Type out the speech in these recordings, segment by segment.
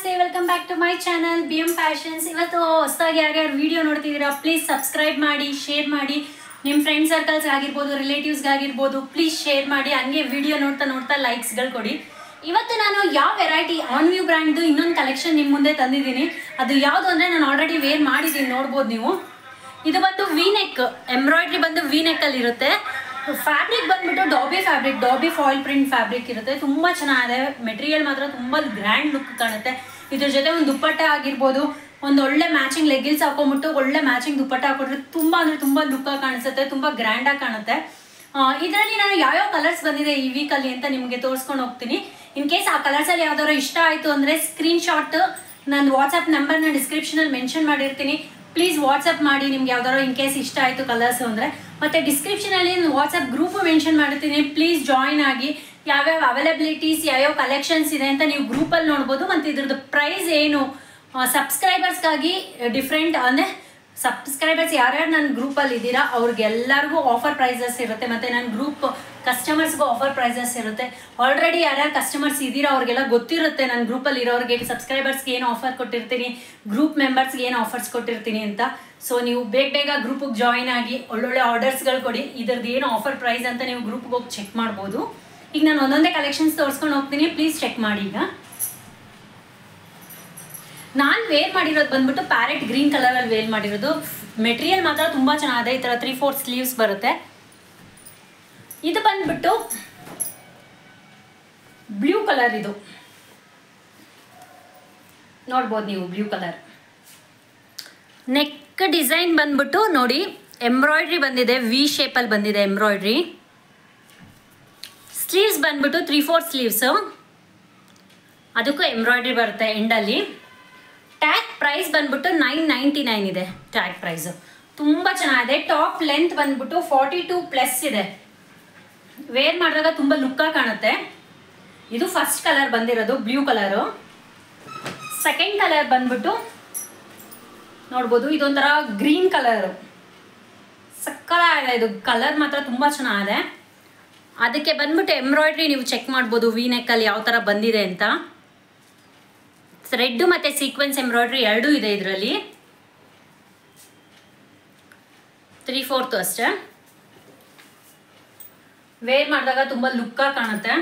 ನಮಸ್ತೆ, welcome back to my channel BM fashions. ಇವತ್ತು ಹೊಸದಾಗಿ ಯಾರ್ಯಾರು ವಿಡಿಯೋ ನೋಡ್ತಿದ್ದೀರಾ ಪ್ಲೀಸ್ ಸಬ್ಸ್ಕ್ರೈಬ್ ಮಾಡಿ, ಶೇರ್ ಮಾಡಿ. ನಿಮ್ಮ ಫ್ರೆಂಡ್ ಸರ್ಕಲ್ಸ್ ಆಗಿರ್ಬೋದು, ರಿಲೇಟಿವ್ಸ್ಗೆ ಆಗಿರ್ಬೋದು, ಪ್ಲೀಸ್ ಶೇರ್ ಮಾಡಿ. ಹಂಗೆ ವಿಡಿಯೋ ನೋಡ್ತಾ ಲೈಕ್ಸ್ಗಳು ಕೊಡಿ. ಇವತ್ತು ನಾನು ಯಾವ ವೆರೈಟಿ ಆನ್ವ್ಯೂ ಬ್ರ್ಯಾಂಡ್ದು ಇನ್ನೊಂದು ಕಲೆಕ್ಷನ್ ನಿಮ್ಮ ಮುಂದೆ ತಂದಿದ್ದೀನಿ. ಅದು ಯಾವುದು ಅಂದರೆ ನಾನು ಆಲ್ರೆಡಿ ವೇರ್ ಮಾಡಿದ್ದೀನಿ, ನೋಡ್ಬೋದು ನೀವು. ಇದು ಬಂದು ವಿ ನೆಕ್, ಎಂಬ್ರಾಯ್ಡ್ರಿ ಬಂದು ವಿ ನೆಕ್ಕಲ್ಲಿ ಇರುತ್ತೆ. ಫ್ಯಾಬ್ರಿಕ್ ಬಂದ್ಬಿಟ್ಟು ಡಾಬಿ ಫಾಯಿಲ್ ಪ್ರಿಂಟ್ ಫ್ಯಾಬ್ರಿಕ್ ಇರುತ್ತೆ. ತುಂಬ ಚೆನ್ನಾಗಿದೆ. ಮೆಟೀರಿಯಲ್ ಮಾತ್ರ ತುಂಬ ಗ್ರ್ಯಾಂಡ್ ಲುಕ್ ಕಾಣುತ್ತೆ. ಇದ್ರ ಜೊತೆ ಒಂದು ದುಪ್ಪಟ್ಟ ಆಗಿರ್ಬೋದು, ಒಂದು ಒಳ್ಳೆ ಮ್ಯಾಚಿಂಗ್ ಲೆಗ್ಗಿನ್ಸ್ ಹಾಕೊಂಡ್ಬಿಟ್ಟು ಒಳ್ಳೆ ಮ್ಯಾಚಿಂಗ್ ದುಪ್ಪಟ್ಟ ಹಾಕೊಂಡ್ರೆ ತುಂಬ ಅಂದರೆ ತುಂಬ ಲುಕ್ಕಾಗಿ ಕಾಣಿಸುತ್ತೆ, ತುಂಬ ಗ್ರ್ಯಾಂಡಾಗಿ ಕಾಣುತ್ತೆ. ಇದರಲ್ಲಿ ನಾನು ಯಾವ್ಯಾವ ಕಲರ್ಸ್ ಬಂದಿದೆ ಈ ವೀಕಲ್ಲಿ ಅಂತ ನಿಮಗೆ ತೋರಿಸ್ಕೊಂಡು ಹೋಗ್ತೀನಿ. ಇನ್ ಕೇಸ್ ಆ ಕಲರ್ಸಲ್ಲಿ ಯಾವ್ದಾದ್ರು ಇಷ್ಟ ಆಯಿತು ಅಂದರೆ ಸ್ಕ್ರೀನ್ಶಾಟ್ ನನ್ನ ವಾಟ್ಸಪ್ ನಂಬರ್ನ ಡಿಸ್ಕ್ರಿಪ್ಷನಲ್ಲಿ ಮೆನ್ಷನ್ ಮಾಡಿರ್ತೀನಿ. ಪ್ಲೀಸ್ ವಾಟ್ಸಪ್ ಮಾಡಿ ನಿಮ್ಗೆ ಯಾವ್ದಾದ್ರು ಇನ್ ಕೇಸ್ ಇಷ್ಟ ಆಯಿತು ಕಲರ್ಸ್ ಅಂದರೆ. ಮತ್ತು ಡಿಸ್ಕ್ರಿಪ್ಷನಲ್ಲಿ ವಾಟ್ಸಪ್ ಗ್ರೂಪು ಮೆನ್ಷನ್ ಮಾಡಿರ್ತೀನಿ. ಪ್ಲೀಸ್ ಜಾಯಿನ್ ಆಗಿ. ಯಾವ್ಯಾವ ಅವೈಲಬಿಲಿಟೀಸ್, ಯಾವ್ಯಾವ ಕಲೆಕ್ಷನ್ಸ್ ಇದೆ ಅಂತ ನೀವು ಗ್ರೂಪಲ್ಲಿ ನೋಡ್ಬೋದು. ಮತ್ತು ಇದ್ರದ್ದು ಪ್ರೈಸ್ ಏನು, ಸಬ್ಸ್ಕ್ರೈಬರ್ಸ್ಗಾಗಿ ಡಿಫ್ರೆಂಟ್ ಅಂದರೆ ಸಬ್ಸ್ಕ್ರೈಬರ್ಸ್ ಯಾರ್ಯಾರು ನನ್ನ ಗ್ರೂಪಲ್ಲಿ ಇದ್ದೀರಾ ಅವ್ರಿಗೆಲ್ಲರಿಗೂ ಆಫರ್ ಪ್ರೈಸಸ್ ಇರುತ್ತೆ. ಮತ್ತು ನನ್ನ ಗ್ರೂಪ್ ಕಸ್ಟಮರ್ಸ್ಗೂ ಆಫರ್ ಪ್ರೈಸಸ್ ಇರುತ್ತೆ. ಆಲ್ರೆಡಿ ಯಾರ್ಯಾರು ಕಸ್ಟಮರ್ಸ್ ಇದ್ದೀರಾ ಅವ್ರಿಗೆಲ್ಲ ಗೊತ್ತಿರುತ್ತೆ ನನ್ನ ಗ್ರೂಪಲ್ಲಿ ಇರೋರಿಗೆ ಸಬ್ಸ್ಕ್ರೈಬರ್ಸ್ಗೆ ಏನು ಆಫರ್ ಕೊಟ್ಟಿರ್ತೀನಿ, ಗ್ರೂಪ್ ಮೆಂಬರ್ಸ್ಗೆ ಏನು ಆಫರ್ಸ್ ಕೊಟ್ಟಿರ್ತೀನಿ ಅಂತ. ಸೊ ನೀವು ಬೇಗ ಗ್ರೂಪಿಗೆ ಜಾಯಿನ್ ಆಗಿ ಒಳ್ಳೊಳ್ಳೆ ಆರ್ಡರ್ಸ್ಗಳು ಕೊಡಿ. ಇದ್ರದ್ದು ಏನು ಆಫರ್ ಪ್ರೈಸ್ ಅಂತ ನೀವು ಗ್ರೂಪ್ಗೆ ಹೋಗಿ ಚೆಕ್ ಮಾಡ್ಬೋದು. ಈಗ ನಾನು ಒಂದೊಂದೇ ಕಲೆಕ್ಷನ್ಸ್ ತೋರಿಸ್ಕೊಂಡು ಹೋಗ್ತೀನಿ, ಪ್ಲೀಸ್ ಚೆಕ್ ಮಾಡಿ. ಈಗ ನಾನು ವೇರ್ ಮಾಡಿರೋದು ಬಂದ್ಬಿಟ್ಟು ಪ್ಯಾರೆಟ್ ಗ್ರೀನ್ ಕಲರಲ್ಲಿ ವೇರ್ ಮಾಡಿರೋದು. ಮೆಟೀರಿಯಲ್ ಮಾತ್ರ ತುಂಬ ಚೆನ್ನಾಗಿದೆ. ಈ ಥರ 3/4 ಸ್ಲೀವ್ಸ್ ಬರುತ್ತೆ. ಇದು ಬಂದ್ಬಿಟ್ಟು ಬ್ಲೂ ಕಲರ್, ಇದು ನೋಡ್ಬೋದು ನೀವು, ಬ್ಲೂ ಕಲರ್. ನೆಕ್ ಡಿಸೈನ್ ಬಂದ್ಬಿಟ್ಟು ನೋಡಿ, ಎಂಬ್ರಾಯ್ಡ್ರಿ ಬಂದಿದೆ, ವಿ ಶೇಪಲ್ಲಿ ಬಂದಿದೆ ಎಂಬ್ರಾಯ್ಡ್ರಿ. ಸ್ಲೀವ್ಸ್ ಬಂದ್ಬಿಟ್ಟು 3/4 ಸ್ಲೀವ್ಸು, ಅದಕ್ಕೂ ಎಂಬ್ರಾಯ್ಡ್ರಿ ಬರುತ್ತೆ ಎಂಡಲ್ಲಿ. ಟ್ಯಾಗ್ ಪ್ರೈಸ್ ಬಂದ್ಬಿಟ್ಟು 999 ಇದೆ ಟ್ಯಾಗ್ ಪ್ರೈಸು. ತುಂಬ ಚೆನ್ನಾಗಿದೆ. ಟಾಪ್ ಲೆಂತ್ ಬಂದ್ಬಿಟ್ಟು 42+ ಇದೆ. ವೇರ್ ಮಾಡಿದಾಗ ತುಂಬ ಲುಕ್ಕಾಗಿ ಕಾಣುತ್ತೆ. ಇದು ಫಸ್ಟ್ ಕಲರ್ ಬಂದಿರೋದು ಬ್ಲೂ ಕಲರು. ಸೆಕೆಂಡ್ ಕಲರ್ ಬಂದ್ಬಿಟ್ಟು ನೋಡ್ಬೋದು, ಇದೊಂಥರ ಗ್ರೀನ್ ಕಲರು. ಸಕ್ಕತ್ತಾಗಿದೆ. ಇದು ಕಲರ್ ಮಾತ್ರ ತುಂಬ ಚೆನ್ನಾಗಿದೆ. ಅದಕ್ಕೆ ಬಂದ್ಬಿಟ್ಟು ಎಂಬ್ರಾಯ್ಡ್ರಿ ನೀವು ಚೆಕ್ ಮಾಡ್ಬೋದು ವಿ ನೆಕ್ಕಲ್ಲಿ ಯಾವ ಥರ ಬಂದಿದೆ ಅಂತ. ಥ್ರೆಡ್ ಮತ್ತು ಸೀಕ್ವೆನ್ಸ್ ಎಂಬ್ರಾಯ್ಡ್ರಿ ಎರಡೂ ಇದೆ ಇದರಲ್ಲಿ. 3/4 ಅಷ್ಟೇ. ವೇರ್ ಮಾಡಿದಾಗ ತುಂಬ ಲುಕ್ಕಾಗಿ ಕಾಣುತ್ತೆ.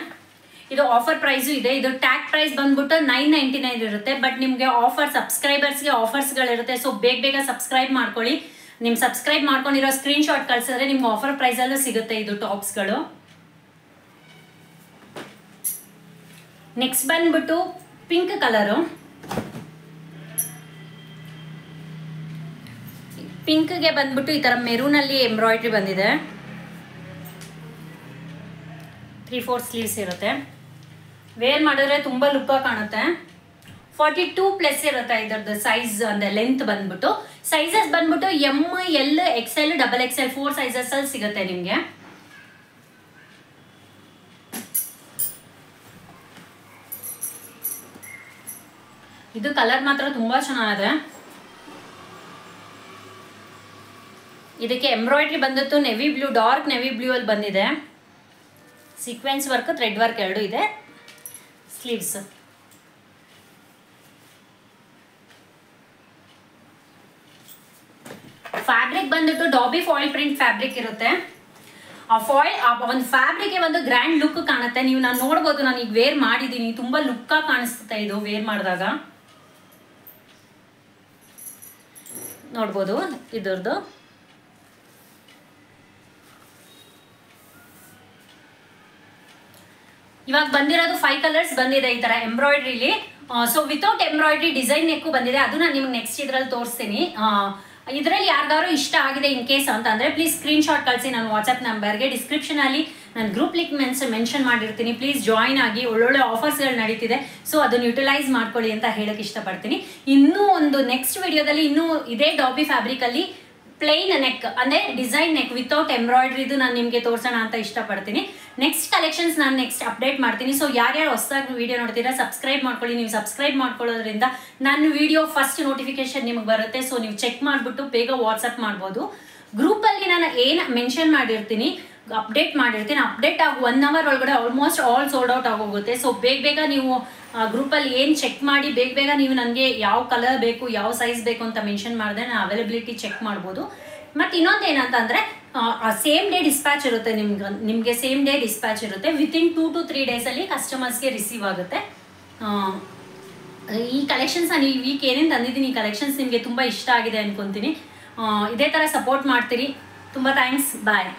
ಇದು ಆಫರ್ ಪ್ರೈಸು ಇದೆ. ಇದು ಟ್ಯಾಗ್ ಪ್ರೈಸ್ ಬಂದ್ಬಿಟ್ಟು 999 ಇರುತ್ತೆ. ಬಟ್ ನಿಮಗೆ ಆಫರ್, ಸಬ್ಸ್ಕ್ರೈಬರ್ಸ್ಗೆ ಆಫರ್ಸ್ಗಳಿರುತ್ತೆ. ಸೊ ಬೇಗ ಸಬ್ಸ್ಕ್ರೈಬ್ ಮಾಡ್ಕೊಳ್ಳಿ. ನಿಮ್ಮ ಸಬ್ಸ್ಕ್ರೈಬ್ ಮಾಡ್ಕೊಂಡಿರೋ ಸ್ಕ್ರೀನ್ಶಾಟ್ ಕಳಿಸಿದ್ರೆ ನಿಮ್ಗೆ ಆಫರ್ ಪ್ರೈಸಲ್ಲೂ ಸಿಗುತ್ತೆ ಇದು ಟಾಪ್ಸ್ಗಳು. ನೆಕ್ಸ್ಟ್ ಬಂದ್ಬಿಟ್ಟು ಪಿಂಕ್ ಕಲರು. ಪಿಂಕ್ಗೆ ಬಂದ್ಬಿಟ್ಟು ಈ ಥರ ಮೆರೂನಲ್ಲಿ ಎಂಬ್ರಾಯ್ಡ್ರಿ ಬಂದಿದೆ. 3/4 ಸ್ಲೀವ್ಸ್ ಇರುತ್ತೆ. ವೇರ್ ಮಾಡಿದ್ರೆ ತುಂಬ ಲುಕ್ಕಾಗಿ ಕಾಣುತ್ತೆ. 42+ ಇರುತ್ತೆ ಇದರದ್ದು ಸೈಜ್, ಅಂದರೆ ಲೆಂತ್ ಬಂದ್ಬಿಟ್ಟು. ಸೈಜಸ್ ಬಂದ್ಬಿಟ್ಟು ML, XL, XXL 4 ಸೈಜಸ್ಸಲ್ಲಿ ಸಿಗುತ್ತೆ ನಿಮಗೆ. ಇದು ಕಲರ್ ಮಾತ್ರ ತುಂಬ ಚೆನ್ನಾಗಿದೆ. ಇದಕ್ಕೆ ಎಂಬ್ರಾಯ್ಡ್ರಿ ಬಂದಿತ್ತು navy blue, dark navy blue ಅಲ್ಲಿ ಬಂದಿದೆ. ಸೀಕ್ವೆನ್ಸ್ ವರ್ಕ್, ಥ್ರೆಡ್ ವರ್ಕ್ ಎರಡೂ ಇದೆ. ಸ್ಲೀವ್ಸ್ ಫ್ಯಾಬ್ರಿಕ್ ಬಂದ್ಬಿಟ್ಟು ಡಾಬಿ ಫಾಯಿಲ್ ಪ್ರಿಂಟ್ ಫ್ಯಾಬ್ರಿಕ್ ಇರುತ್ತೆ. ಆ ಒಂದು ಫ್ಯಾಬ್ರಿಕ್ಗೆ ಒಂದು ಗ್ರ್ಯಾಂಡ್ ಲುಕ್ ಕಾಣುತ್ತೆ. ನೀವು ನಾನು ನೋಡ್ಬೋದು, ನಾನು ಈಗ ವೇರ್ ಮಾಡಿದ್ದೀನಿ, ತುಂಬ ಲುಕ್ಕಾಗಿ ಕಾಣಿಸುತ್ತೆ ಇದು ವೇರ್ ಮಾಡಿದಾಗ. ನೋಡ್ಬೋದು ಇದ್ರದ್ದು. ಇವಾಗ ಬಂದಿರೋದು 5 ಕಲರ್ಸ್ ಬಂದಿದೆ ಈ ಥರ ಎಂಬ್ರಾಯ್ಡ್ರಿಲಿ. ಸೊ ವಿತೌಟ್ ಎಂಬ್ರಾಯ್ಡ್ರಿ ಡಿಸೈನ್ ನೆಕ್ಕು ಬಂದಿದೆ. ಅದು ನಾನು ನಿಮ್ಗೆ ನೆಕ್ಸ್ಟ್ ಇದರಲ್ಲಿ ತೋರಿಸ್ತೀನಿ. ಇದರಲ್ಲಿ ಯಾರಿಗಾರು ಇಷ್ಟ ಆಗಿದೆ ಇನ್ ಕೇಸ್ ಅಂತಂದರೆ ಪ್ಲೀಸ್ ಸ್ಕ್ರೀನ್ಶಾಟ್ ಕಳಿಸಿ ನನ್ನ ವಾಟ್ಸಪ್ ನಂಬರ್ಗೆ. ಡಿಸ್ಕ್ರಿಪ್ಷನಲ್ಲಿ ನಾನು ಗ್ರೂಪ್ ಲಿಂಕ್ ಮೆನ್ಷನ್ ಮಾಡಿರ್ತೀನಿ. ಪ್ಲೀಸ್ ಜಾಯಿನ್ ಆಗಿ. ಒಳ್ಳೊಳ್ಳೆ ಆಫರ್ಸ್ಗಳು ನಡೀತಿದೆ. ಸೊ ಅದನ್ನು ಯುಟಿಲೈಸ್ ಮಾಡ್ಕೊಳ್ಳಿ ಅಂತ ಹೇಳೋಕ್ಕೆ ಇಷ್ಟಪಡ್ತೀನಿ. ಇನ್ನೂ ಒಂದು ನೆಕ್ಸ್ಟ್ ವಿಡಿಯೋದಲ್ಲಿ ಇನ್ನೂ ಇದೇ ಡಾಬಿ ಫ್ಯಾಬ್ರಿಕಲ್ಲಿ ಪ್ಲೈನ್ ನೆಕ್ ಅಂದರೆ ಡಿಸೈನ್ ನೆಕ್ ವಿತೌಟ್ ಎಂಬ್ರಾಯ್ಡ್ರಿದು ನಾನು ನಿಮಗೆ ತೋರಿಸೋಣ ಅಂತ ಇಷ್ಟಪಡ್ತೀನಿ. ನೆಕ್ಸ್ಟ್ ಕಲೆಕ್ಷನ್ಸ್ ನಾನು ನೆಕ್ಸ್ಟ್ ಅಪ್ಡೇಟ್ ಮಾಡ್ತೀನಿ. ಸೊ ಯಾರ್ಯಾರು ಹೊಸದಾಗಿ ವಿಡಿಯೋ ನೋಡ್ತೀರಾ ಸಬ್ಸ್ಕ್ರೈಬ್ ಮಾಡ್ಕೊಳ್ಳಿ. ನೀವು ಸಬ್ಸ್ಕ್ರೈಬ್ ಮಾಡ್ಕೊಳ್ಳೋದ್ರಿಂದ ನನ್ನ ವಿಡಿಯೋ ಫಸ್ಟ್ ನೋಟಿಫಿಕೇಶನ್ ನಿಮಗೆ ಬರುತ್ತೆ. ಸೊ ನೀವು ಚೆಕ್ ಮಾಡಿಬಿಟ್ಟು ಬೇಗ ವಾಟ್ಸಪ್ ಮಾಡ್ಬೋದು. ಗ್ರೂಪಲ್ಲಿ ನಾನು ಏನು ಮೆನ್ಷನ್ ಮಾಡಿರ್ತೀನಿ ಅಪ್ಡೇಟ್ ಮಾಡಿರ್ತೀನಿ. ಅಪ್ಡೇಟ್ ಆಗಿ 1 hour ಒಳಗಡೆ ಆಲ್ಮೋಸ್ಟ್ ಆಲ್ ಸೋಲ್ಡ್ ಔಟ್ ಆಗೋಗುತ್ತೆ. ಸೊ ಬೇಗ ನೀವು ಗ್ರೂಪಲ್ಲಿ ಏನು ಚೆಕ್ ಮಾಡಿ ಬೇಗ ನೀವು ನನಗೆ ಯಾವ ಕಲರ್ ಬೇಕು, ಯಾವ ಸೈಜ್ ಬೇಕು ಅಂತ ಮೆನ್ಷನ್ ಮಾಡಿದ್ರೆ ನಾನು ಅವೈಲಬಿಲಿಟಿ ಚೆಕ್ ಮಾಡ್ಬೋದು. ಮತ್ತು ಇನ್ನೊಂದು ಏನಂತಂದರೆ ಸೇಮ್ ಡೇ ಡಿಸ್ಪ್ಯಾಚ್ ಇರುತ್ತೆ. ನಿಮಗೆ ಸೇಮ್ ಡೇ ಡಿಸ್ಪ್ಯಾಚ್ ಇರುತ್ತೆ. ವಿತಿನ್ 2 to 3 ಡೇಸಲ್ಲಿ ಕಸ್ಟಮರ್ಸ್ಗೆ ರಿಸೀವ್ ಆಗುತ್ತೆ. ಈ ಕಲೆಕ್ಷನ್ಸ್ ನಾನು ಈ ವೀಕ್ ಏನೇನು ತಂದಿದ್ದೀನಿ, ಈ ಕಲೆಕ್ಷನ್ಸ್ ನಿಮಗೆ ತುಂಬ ಇಷ್ಟ ಆಗಿದೆ ಅಂದ್ಕೊತೀನಿ. ಇದೇ ಥರ ಸಪೋರ್ಟ್ ಮಾಡ್ತೀರಿ. ತುಂಬ ಥ್ಯಾಂಕ್ಸ್. ಬಾಯ್.